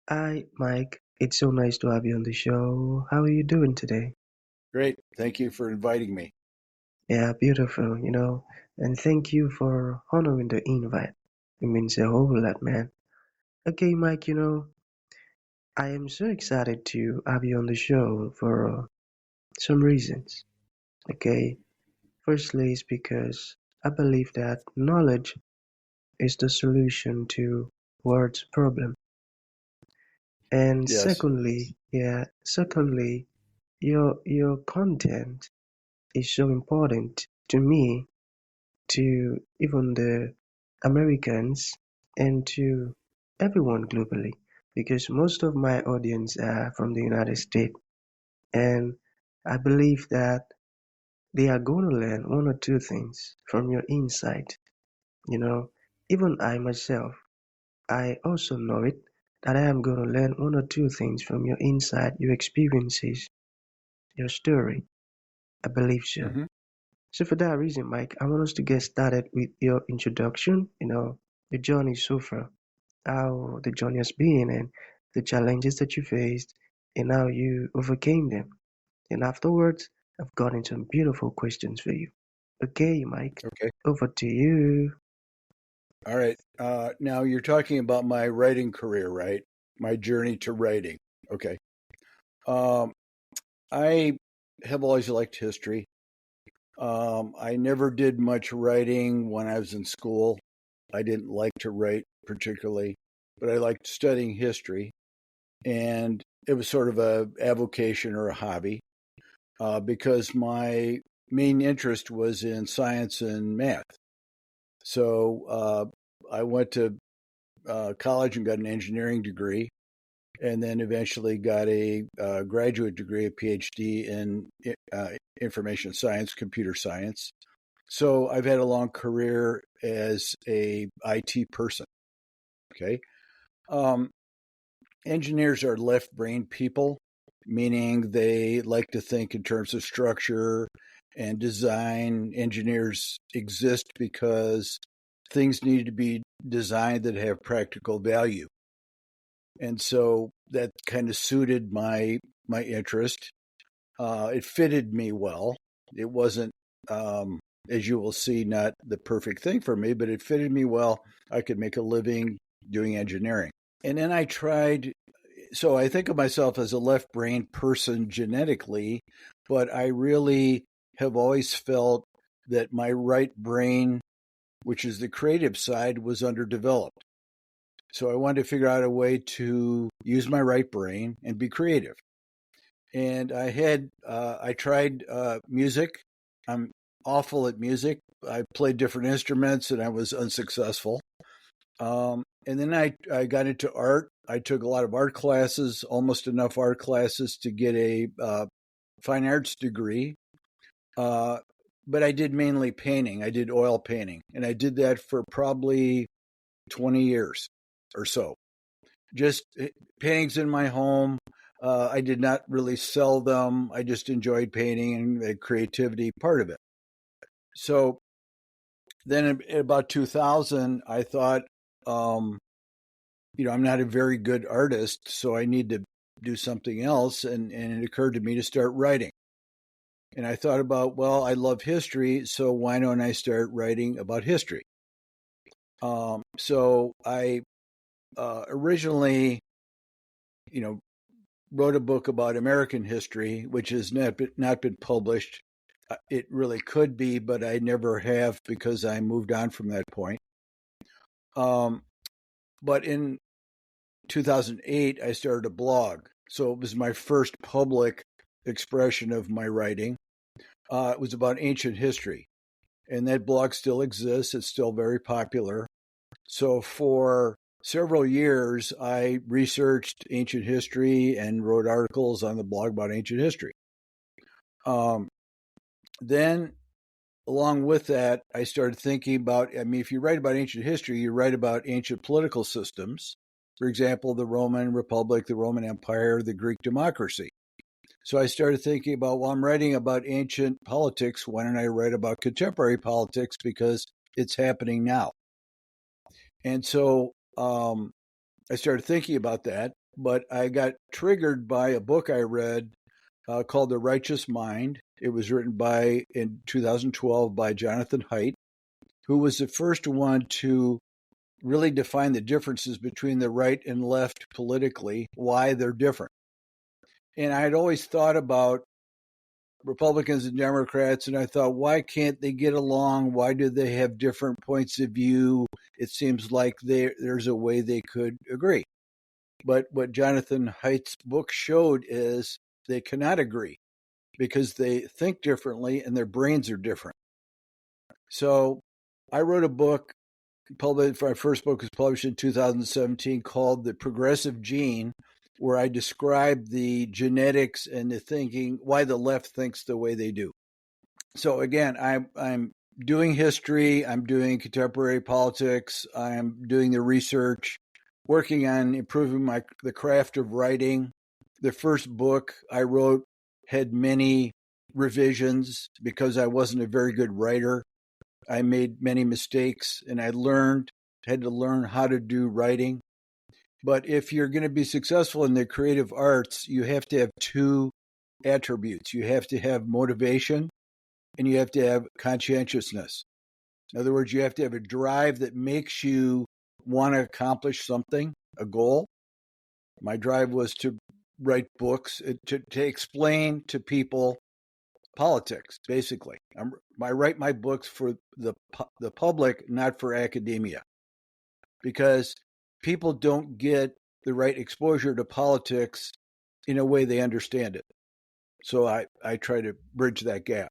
Hi, Mike. It's so nice to have you on the show. How are you doing today? Great. Thank you for inviting me. Yeah, beautiful, and thank you for honoring the invite. It means a whole lot, man. Okay, Mike, I am so excited to have you on the show for some reasons. Okay, firstly, is because I believe that knowledge is the solution to world's problem. And Yes. secondly, your content is so important to me, to even the Americans, and to everyone globally, because most of my audience are from the United States, and I believe that they are going to learn one or two things from your insight. You know, Even I myself, I also know it, that I am going to learn one or two things from your insight, your experiences, your story. I believe so. hmm So for that reason, Mike, I want us to get started with your introduction, the journey so far, how the journey has been and the challenges that you faced and how you overcame them. And afterwards, I've got into some beautiful questions for you. Okay, Mike, Okay. over to you. All right. Now you're talking about my writing career, right? My journey to writing. Okay. Um, I have always liked history. I never did much writing when I was in school. I didn't like to write particularly, but I liked studying history, and it was sort of a avocation or a hobby because my main interest was in science and math. So I went to college and got an engineering degree, and then eventually got a graduate degree, a Ph.D. in information science, computer science. So I've had a long career as a IT person. Okay, um, engineers are left brain people, meaning they like to think in terms of structure and design. Engineers exist because things need to be designed that have practical value. And so that kind of suited my interest. It fitted me well. It wasn't, as you will see, not the perfect thing for me, but it fitted me well. I could make a living doing engineering. And then I tried. So I think of myself as a left brain person genetically, but I really have always felt that my right brain, which is the creative side, was underdeveloped. So I wanted to figure out a way to use my right brain and be creative. And I tried music. I'm awful at music. I played different instruments and I was unsuccessful. And then I got into art. I took a lot of art classes, almost enough art classes to get a fine arts degree. Uh, but I did mainly painting. I did oil painting, and I did that for probably 20 years or so. Just paintings in my home. I did not really sell them. I just enjoyed painting and the creativity part of it. So then in about 2000, I thought, um, I'm not a very good artist, so I need to do something else. And it occurred to me to start writing. And I thought about, well, I love history, so why don't I start writing about history? So I originally, you know, wrote a book about American history, which has not been published. It really could be, but I never have because I moved on from that point. Um, but in 2008, I started a blog. So it was my first public expression of my writing. It was about ancient history. And that blog still exists. It's still very popular. So for several years, I researched ancient history and wrote articles on the blog about ancient history. Um, then, along with that, I started thinking about, if you write about ancient history, you write about ancient political systems. For example, the Roman Republic, the Roman Empire, the Greek democracy. So I started thinking about, well, I'm writing about ancient politics. Why don't I write about contemporary politics? Because it's happening now. And so I started thinking about that. but I got triggered by a book I read called The Righteous Mind. It was written in 2012 by Jonathan Haidt, who was the first one to really define the differences between the right and left politically, why they're different. And I had always thought about Republicans and Democrats, and I thought, why can't they get along? Why do they have different points of view? It seems like there's a way they could agree. But what Jonathan Haidt's book showed is they cannot agree because they think differently and their brains are different. So I wrote a book, my first book was published in 2017, called The Progressive Gene, where I described the genetics and the thinking, why the left thinks the way they do. So again, I'm doing history, I'm doing contemporary politics, I'm doing the research, working on improving the craft of writing. The first book I wrote had many revisions because I wasn't a very good writer. I made many mistakes, and I had to learn how to do writing. But if you're going to be successful in the creative arts, you have to have two attributes. You have to have motivation, and you have to have conscientiousness. In other words, you have to have a drive that makes you want to accomplish something, a goal. My drive was to write books, to explain to people politics, basically. I write my books for the public, not for academia, because people don't get the right exposure to politics in a way they understand it. So I try to bridge that gap.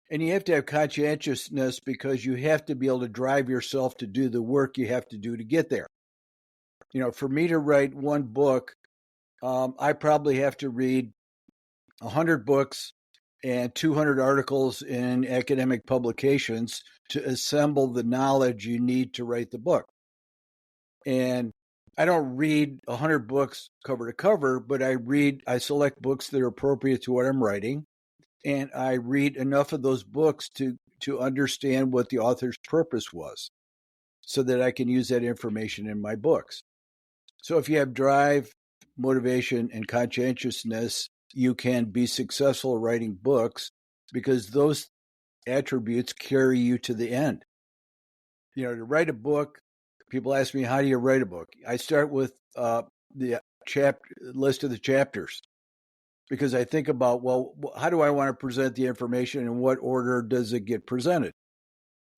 And you have to have conscientiousness because you have to be able to drive yourself to do the work you have to do to get there. For me to write one book, I probably have to read 100 books and 200 articles in academic publications to assemble the knowledge you need to write the book. And I don't read 100 books cover to cover, but I select books that are appropriate to what I'm writing. And I read enough of those books to understand what the author's purpose was so that I can use that information in my books. So if you have drive, motivation, and conscientiousness, you can be successful writing books because those attributes carry you to the end. To write a book, people ask me, how do you write a book? I start with the list of the chapters because I think about, well, how do I want to present the information and what order does it get presented?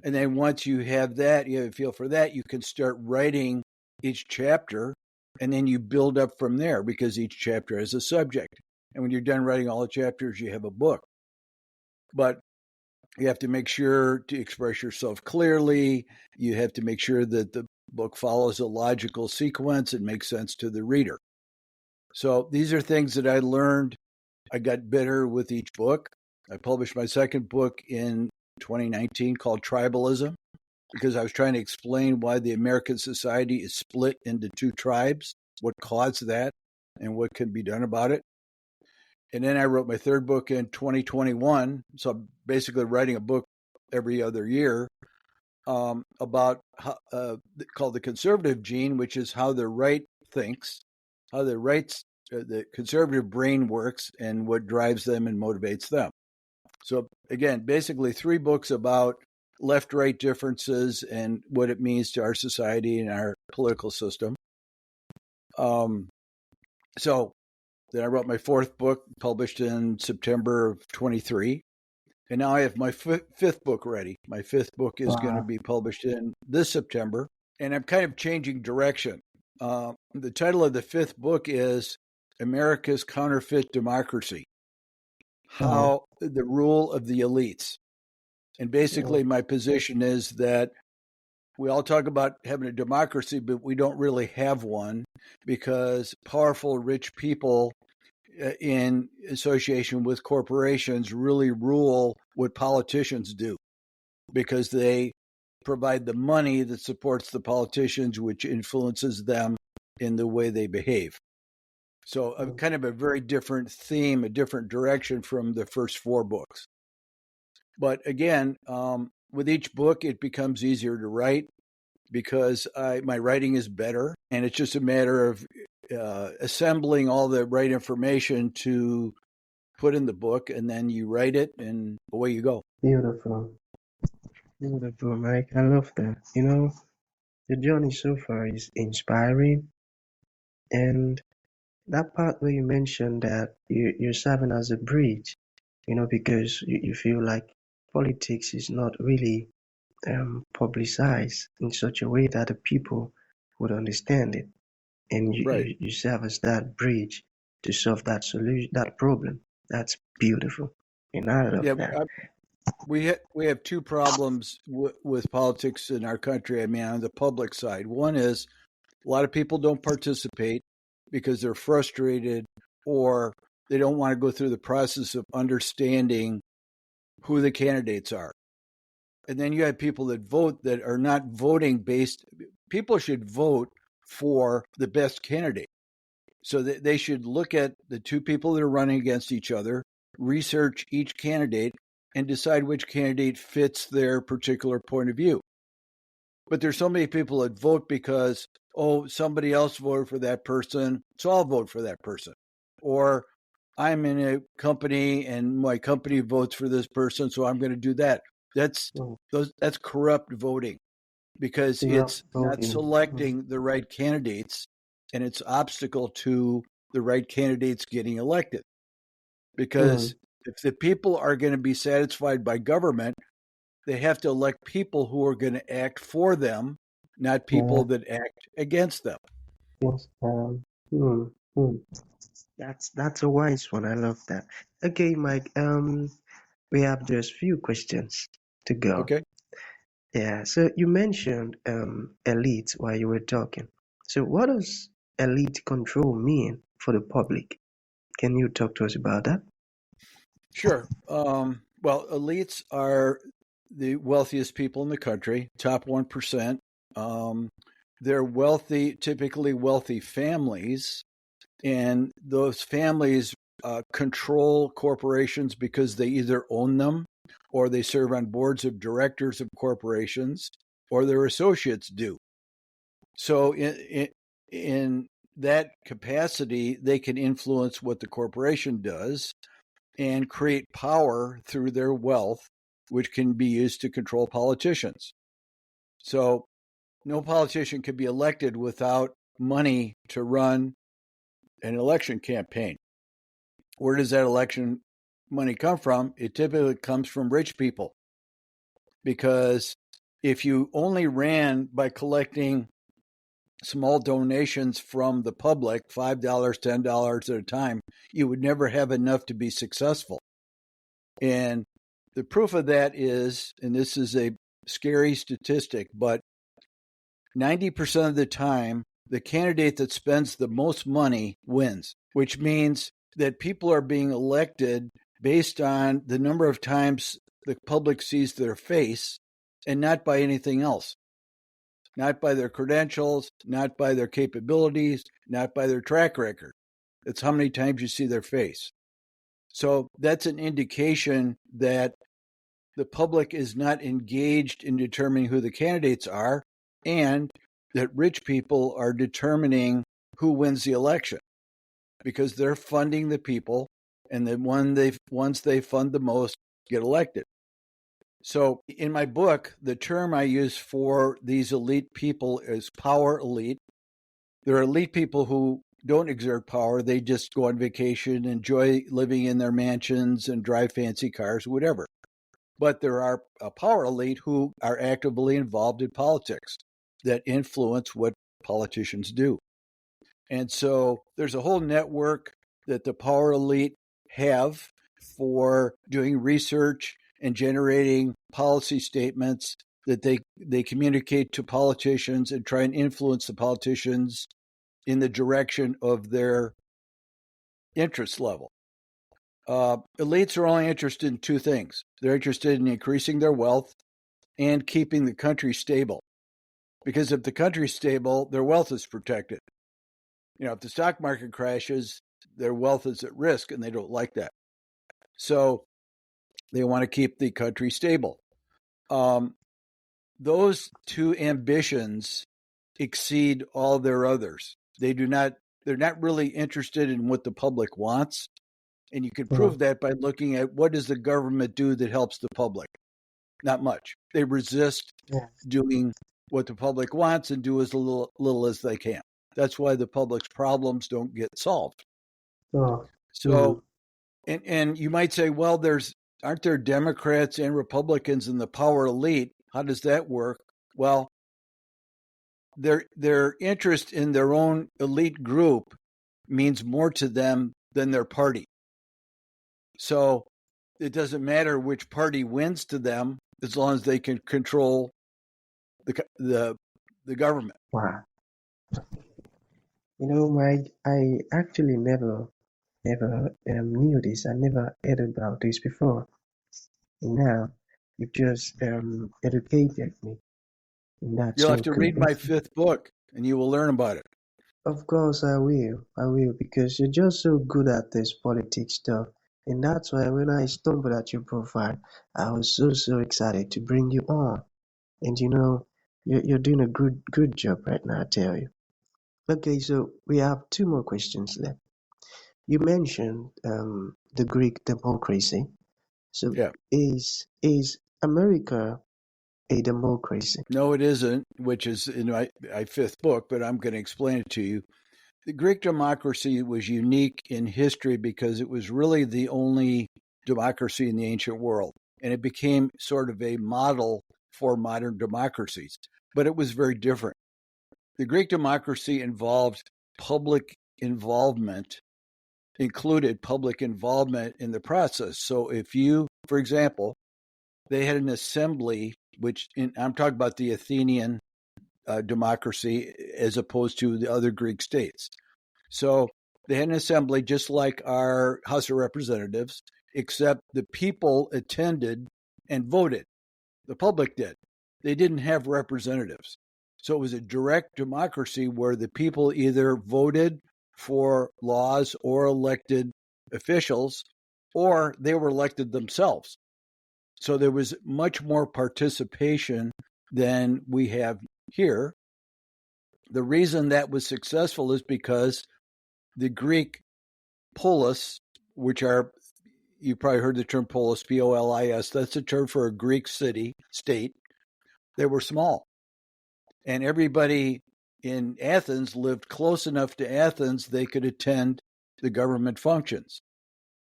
And then once you have that, you have a feel for that, you can start writing each chapter, and then you build up from there because each chapter has a subject. And when you're done writing all the chapters, you have a book. But you have to make sure to express yourself clearly. You have to make sure that the book follows a logical sequence and makes sense to the reader. So these are things that I learned. I got better with each book. I published my second book in 2019 called Tribalism because I was trying to explain why the American society is split into two tribes, what caused that, and what can be done about it. And then I wrote my third book in 2021. So I'm basically writing a book every other year about called the conservative gene, which is how the right thinks, how the conservative brain works, and what drives them and motivates them. So again, basically 3 books about left-right differences and what it means to our society and our political system. So then I wrote my 4th book, published in September of 23. And now I have my 5th book ready. My 5th book is going to be published in this September. And I'm kind of changing direction. The title of the 5th book is America's Counterfeit Democracy, how the rule of the elites. And basically my position is that we all talk about having a democracy, but we don't really have one because powerful, rich people in association with corporations really rule what politicians do because they provide the money that supports the politicians, which influences them in the way they behave. So kind of a very different theme, a different direction from the first 4 books. But again, with each book, it becomes easier to write because my writing is better. And it's just a matter of assembling all the right information to put in the book, and then you write it, and away you go. Beautiful. Beautiful, Mike. I love that. The journey so far is inspiring. And that part where you mentioned that you're serving as a bridge, because you feel like politics is not really publicized in such a way that the people would understand it. And you, Right. you, you serve as that bridge to solve that solution, that problem. That's beautiful. And I love Yeah. that. We have two problems with politics in our country. I mean, on the public side, one is a lot of people don't participate because they're frustrated or they don't want to go through the process of understanding who the candidates are. And then you have people that vote that are not voting based. People should vote for the best candidate. So that they should look at the two people that are running against each other, research each candidate, and decide which candidate fits their particular point of view. But there's so many people that vote because, oh, somebody else voted for that person, so I'll vote for that person. Or I'm in a company and my company votes for this person, so I'm going to do that. That's Mm, that's corrupt voting because corrupt it's not voting. selecting the right candidates and it's obstacle to the right candidates getting elected. Because Mm, if the people are going to be satisfied by government, they have to elect people who are going to act for them, not yeah. people that act against them. Yes. Mm, mm. That's a wise one. I love that. Okay, Mike. We have just few questions to go. Okay. Yeah. So you mentioned elite while you were talking. So what does elite control mean for the public? Can you talk to us about that? Sure. Well, elites are the wealthiest people in the country, top 1%. Um, they're wealthy, typically wealthy families, and those families control corporations because they either own them or they serve on boards of directors of corporations or their associates do. So, in that capacity, they can influence what the corporation does and create power through their wealth, which can be used to control politicians. So, no politician can be elected without money to run an election campaign. Where does that election money come from? It typically comes from rich people because if you only ran by collecting small donations from the public, $5, $10 at a time, you would never have enough to be successful. And the proof of that is, and this is a scary statistic, but 90% of the time, the candidate that spends the most money wins, which means that people are being elected based on the number of times the public sees their face and not by anything else, not by their credentials, not by their capabilities, not by their track record. It's how many times you see their face. So that's an indication that the public is not engaged in determining who the candidates are and that rich people are determining who wins the election because they're funding the people and the ones they fund the most get elected. So in my book, the term I use for these elite people is power elite. They're elite people who don't exert power. They just go on vacation, enjoy living in their mansions and drive fancy cars, whatever. But there are a power elite who are actively involved in politics that influence what politicians do. And so there's a whole network that the power elite have for doing research and generating policy statements that they communicate to politicians and try and influence the politicians in the direction of their interest level. Elites are only interested in two things. They're interested in increasing their wealth and keeping the country stable. Because if the country's stable, their wealth is protected. If the stock market crashes, their wealth is at risk and they don't like that. So they want to keep the country stable. Those two ambitions exceed all their others. They They're not really interested in what the public wants. And you can Oh, prove that by looking at what does the government do that helps the public? Not much. They resist yeah. doing what the public wants and do as little as they can. That's why the public's problems don't get solved. Oh, So, and you might say, well, aren't there Democrats and Republicans in the power elite? How does that work? Well, their interest in their own elite group means more to them than their party. So it doesn't matter which party wins to them as long as they can control the government. wow. Mike, I actually never knew this. I never heard about this before. And now you've just educated me in that You'll have so to good. read my fifth book and you will learn about it. Of course I will. I will because you're just so good at this politics stuff. And that's why when I stumbled at your profile, I was so excited to bring you on. And you're doing a good job right now, I tell you. Okay, so we have two more questions left. You mentioned the Greek democracy. So Yeah. is America a democracy? No, it isn't, which is in my fifth book, but I'm going to explain it to you. The Greek democracy was unique in history because it was really the only democracy in the ancient world. And it became sort of a model for modern democracies. But it was very different. The Greek democracy included public involvement in the process. So if you, for example, they had an assembly, I'm talking about the Athenian democracy as opposed to the other Greek states. So they had an assembly just like our House of Representatives, except the people attended and voted. The public did. They didn't have representatives. So it was a direct democracy where the people either voted for laws or elected officials, or they were elected themselves. So there was much more participation than we have here. The reason that was successful is because the Greek polis, which are, you probably heard the term polis, Polis, that's a term for a Greek state. They were small. And everybody in Athens lived close enough to Athens they could attend the government functions.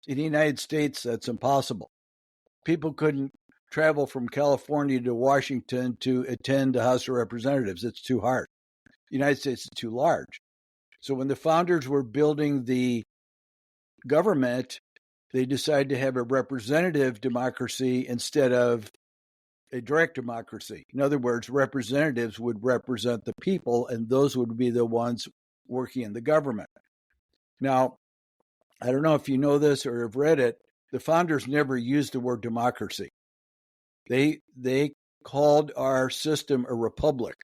In the United States, that's impossible. People couldn't travel from California to Washington to attend the House of Representatives. It's too hard. The United States is too large. So when the founders were building the government, they decided to have a representative democracy instead of a direct democracy. In other words, representatives would represent the people, and those would be the ones working in the government. Now, I don't know if you know this or have read it, the founders never used the word democracy. They called our system a republic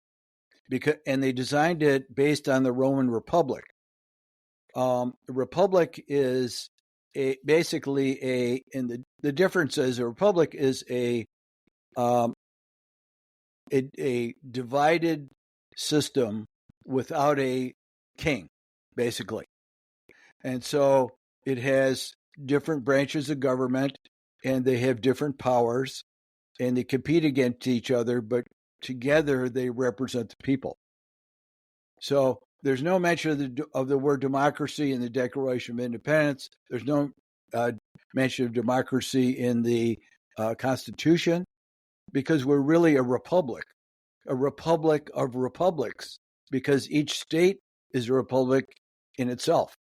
and they designed it based on the Roman Republic. The republic is the difference is a republic is um, a divided system without a king, basically. And so it has different branches of government and they have different powers and they compete against each other, but together they represent the people. So there's no mention of the word democracy in the Declaration of Independence. There's no mention of democracy in the Constitution because we're really a republic of republics, because each state is a republic in itself.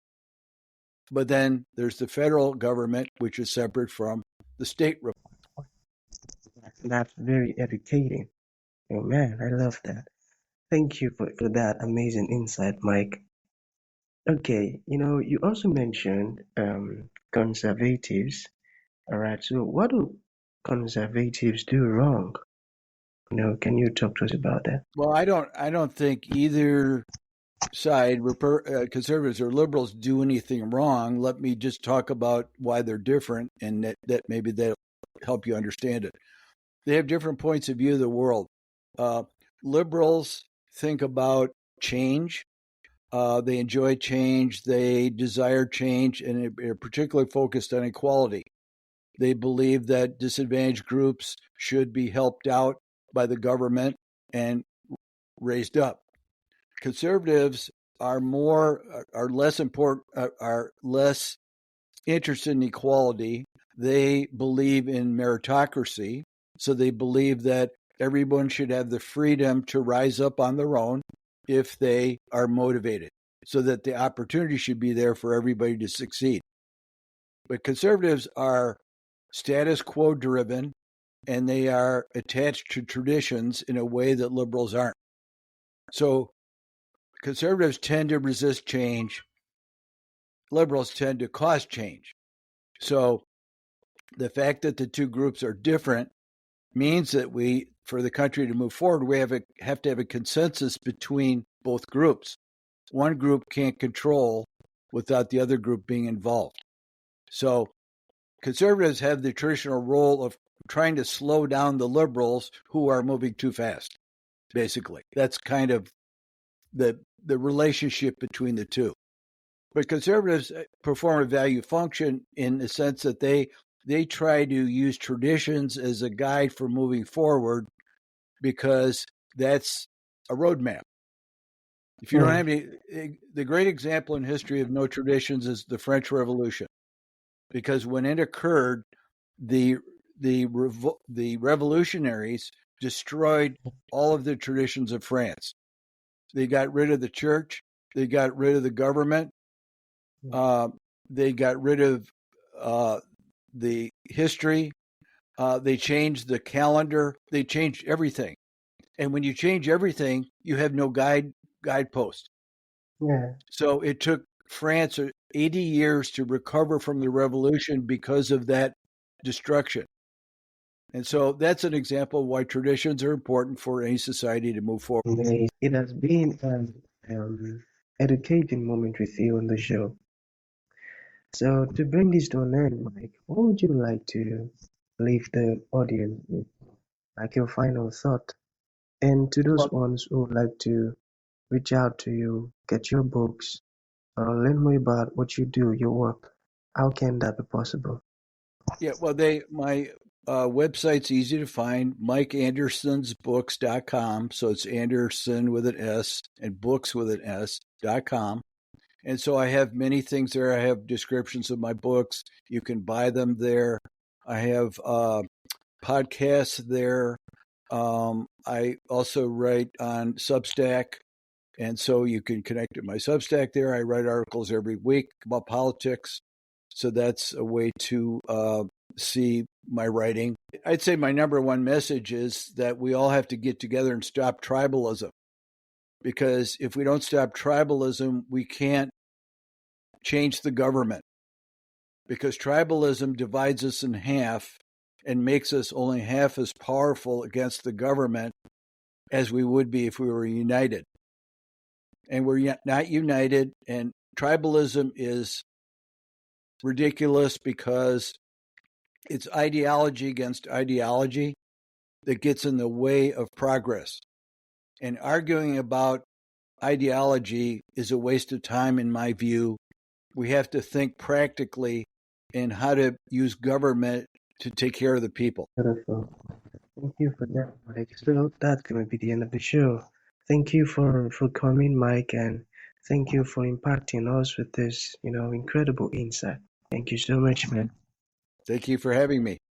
But then there's the federal government, which is separate from the state republic. That's very educating. Oh man, I love that. Thank you for that amazing insight, Mike. Okay, you also mentioned conservatives. All right, so what do conservatives do wrong? Can you talk to us about that? Well, I don't think either side, conservatives or liberals, do anything wrong. Let me just talk about why they're different, and that maybe that'll help you understand it. They have different points of view of the world. Liberals think about change. They enjoy change. They desire change, and they're particularly focused on equality. They believe that disadvantaged groups should be helped out by the government and raised up. Conservatives are less important, are less interested in equality. They believe in meritocracy, so they believe that everyone should have the freedom to rise up on their own if they are motivated, so that the opportunity should be there for everybody to succeed. But conservatives are status quo driven, and they are attached to traditions in a way that liberals aren't. So conservatives tend to resist change. Liberals tend to cause change. So the fact that the two groups are different means that for the country to move forward, we have to have a consensus between both groups. One group can't control without the other group being involved. So conservatives have the traditional role of trying to slow down the liberals who are moving too fast, basically. That's kind of the relationship between the two. But conservatives perform a value function in the sense that they try to use traditions as a guide for moving forward, because that's a roadmap. If you don't have any, the great example in history of no traditions is the French Revolution, because when it occurred, the revolutionaries destroyed all of the traditions of France. They got rid of the church. They got rid of the government. They got rid of the history. They changed the calendar. They changed everything. And when you change everything, you have no guidepost. Yeah. So it took France 80 years to recover from the revolution because of that destruction. And so that's an example of why traditions are important for any society to move forward. It has been an educating moment with you on the show. So to bring this to an end, Mike, what would you like to leave the audience with, like your final thought? And to those ones who would like to reach out to you, get your books, or learn more about what you do, your work, how can that be possible? Yeah, well, my website's easy to find, mikeandersonsbooks.com. So it's Anderson with an S and books with an S.com. And so I have many things there. I have descriptions of my books. You can buy them there. I have podcasts there. I also write on Substack. And so you can connect to my Substack there. I write articles every week about politics. So that's a way to see my writing. I'd say my number one message is that we all have to get together and stop tribalism. Because if we don't stop tribalism, we can't change the government. Because tribalism divides us in half and makes us only half as powerful against the government as we would be if we were united. And we're not united, and tribalism is ridiculous because it's ideology against ideology that gets in the way of progress. And arguing about ideology is a waste of time, in my view. We have to think practically in how to use government to take care of the people. Beautiful. Thank you for that, Mike. So that's going to be the end of the show. Thank you for coming, Mike, and thank you for impacting us with this, incredible insight. Thank you so much, man. Thank you for having me.